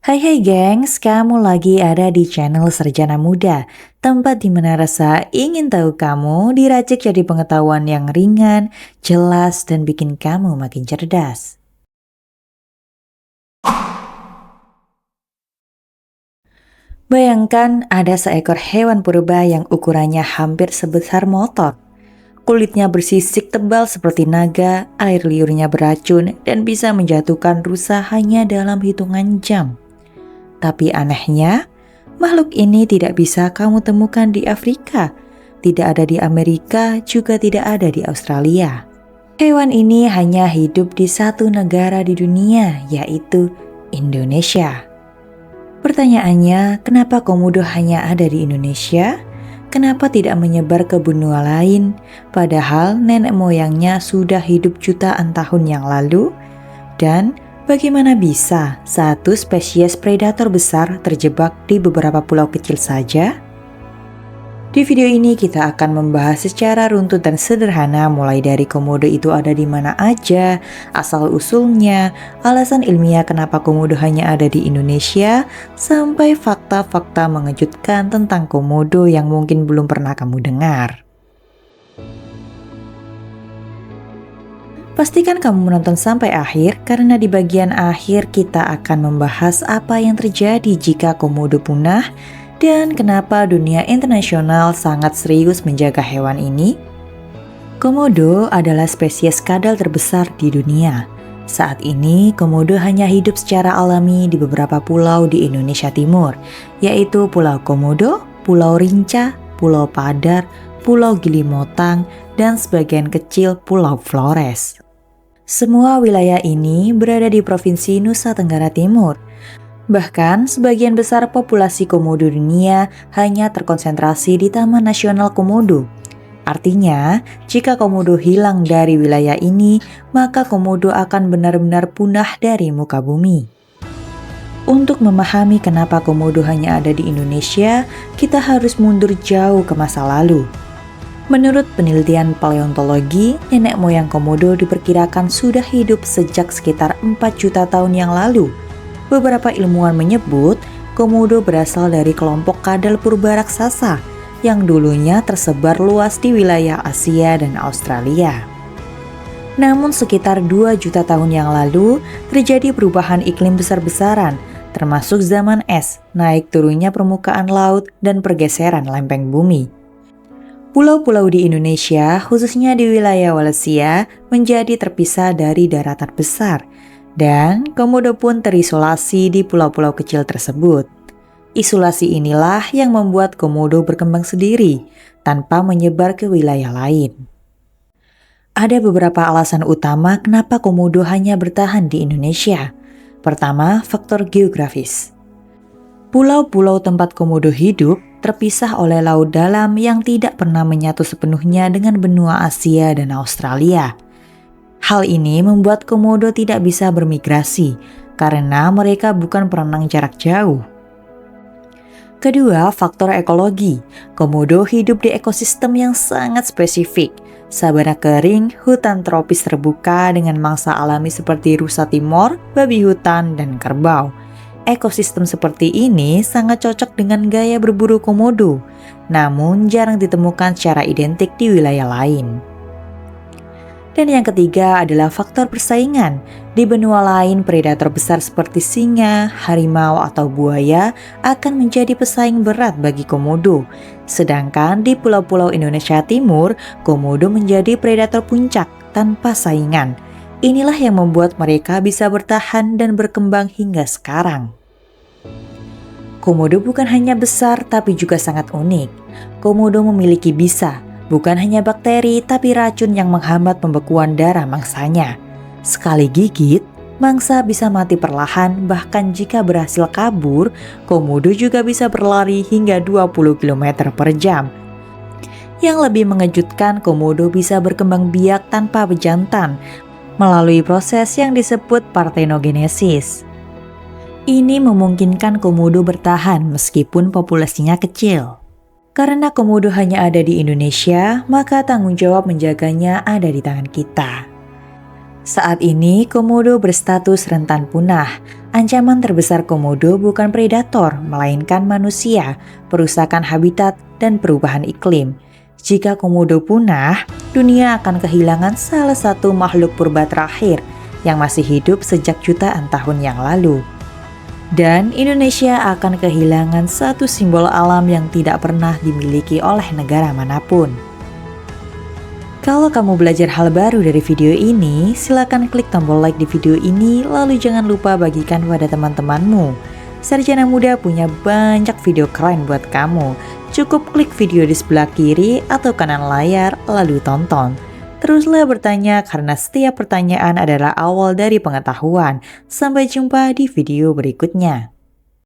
Hai hai gengs, kamu lagi ada di channel Sarjana Muda, tempat di mana rasa ingin tahu kamu diracik jadi pengetahuan yang ringan, jelas, dan bikin kamu makin cerdas. Bayangkan ada seekor hewan purba yang ukurannya hampir sebesar motor. Kulitnya bersisik tebal seperti naga, air liurnya beracun, dan bisa menjatuhkan rusa hanya dalam hitungan jam. Tapi anehnya, makhluk ini tidak bisa kamu temukan di Afrika, tidak ada di Amerika, juga tidak ada di Australia. Hewan ini hanya hidup di satu negara di dunia, yaitu Indonesia. Pertanyaannya, kenapa komodo hanya ada di Indonesia? Kenapa tidak menyebar ke benua lain, padahal nenek moyangnya sudah hidup jutaan tahun yang lalu? Dan bagaimana bisa satu spesies predator besar terjebak di beberapa pulau kecil saja? Di video ini kita akan membahas secara runtut dan sederhana mulai dari komodo itu ada di mana aja, asal-usulnya, alasan ilmiah kenapa komodo hanya ada di Indonesia, sampai fakta-fakta mengejutkan tentang komodo yang mungkin belum pernah kamu dengar. Pastikan kamu menonton sampai akhir karena di bagian akhir kita akan membahas apa yang terjadi jika komodo punah dan kenapa dunia internasional sangat serius menjaga hewan ini. Komodo adalah spesies kadal terbesar di dunia. Saat ini, komodo hanya hidup secara alami di beberapa pulau di Indonesia Timur, yaitu Pulau Komodo, Pulau Rinca, Pulau Padar, Pulau Gili Motang, dan sebagian kecil Pulau Flores. Semua wilayah ini berada di Provinsi Nusa Tenggara Timur. Bahkan, sebagian besar populasi komodo dunia hanya terkonsentrasi di Taman Nasional Komodo. Artinya, jika komodo hilang dari wilayah ini, maka komodo akan benar-benar punah dari muka bumi. Untuk memahami kenapa komodo hanya ada di Indonesia, kita harus mundur jauh ke masa lalu. Menurut penelitian paleontologi, nenek moyang komodo diperkirakan sudah hidup sejak sekitar 4 juta tahun yang lalu. Beberapa ilmuwan menyebut komodo berasal dari kelompok kadal purba raksasa yang dulunya tersebar luas di wilayah Asia dan Australia. Namun sekitar 2 juta tahun yang lalu terjadi perubahan iklim besar-besaran, termasuk zaman es, naik turunnya permukaan laut, dan pergeseran lempeng bumi. Pulau-pulau di Indonesia, khususnya di wilayah Wallacea, menjadi terpisah dari daratan besar, dan komodo pun terisolasi di pulau-pulau kecil tersebut. Isolasi inilah yang membuat komodo berkembang sendiri, tanpa menyebar ke wilayah lain. Ada beberapa alasan utama kenapa komodo hanya bertahan di Indonesia. Pertama, faktor geografis. Pulau-pulau tempat komodo hidup terpisah oleh laut dalam yang tidak pernah menyatu sepenuhnya dengan benua Asia dan Australia. Hal ini membuat komodo tidak bisa bermigrasi karena mereka bukan perenang jarak jauh. Kedua, faktor ekologi. Komodo hidup di ekosistem yang sangat spesifik. Sabana kering, hutan tropis terbuka dengan mangsa alami seperti rusa timor, babi hutan, dan kerbau. Ekosistem seperti ini sangat cocok dengan gaya berburu komodo, namun jarang ditemukan secara identik di wilayah lain. Dan yang ketiga adalah faktor persaingan. Di benua lain, predator besar seperti singa, harimau, atau buaya akan menjadi pesaing berat bagi komodo. Sedangkan di pulau-pulau Indonesia Timur, komodo menjadi predator puncak tanpa saingan. Inilah yang membuat mereka bisa bertahan dan berkembang hingga sekarang. Komodo bukan hanya besar tapi juga sangat unik. Komodo memiliki bisa, bukan hanya bakteri, tapi racun yang menghambat pembekuan darah mangsanya. Sekali gigit, mangsa bisa mati perlahan, bahkan jika berhasil kabur, komodo juga bisa berlari hingga 20 km per jam. Yang lebih mengejutkan, komodo bisa berkembang biak tanpa bejantan, melalui proses yang disebut partenogenesis. Ini memungkinkan komodo bertahan meskipun populasinya kecil. Karena komodo hanya ada di Indonesia, maka tanggung jawab menjaganya ada di tangan kita. Saat ini, komodo berstatus rentan punah. Ancaman terbesar komodo bukan predator, melainkan manusia, perusakan habitat, dan perubahan iklim. Jika komodo punah, dunia akan kehilangan salah satu makhluk purba terakhir yang masih hidup sejak jutaan tahun yang lalu. Dan Indonesia akan kehilangan satu simbol alam yang tidak pernah dimiliki oleh negara manapun. Kalau kamu belajar hal baru dari video ini, silakan klik tombol like di video ini, lalu jangan lupa bagikan pada teman-temanmu. Sarjana Muda punya banyak video keren buat kamu. Cukup klik video di sebelah kiri atau kanan layar, lalu tonton. Teruslah bertanya karena setiap pertanyaan adalah awal dari pengetahuan. Sampai jumpa di video berikutnya.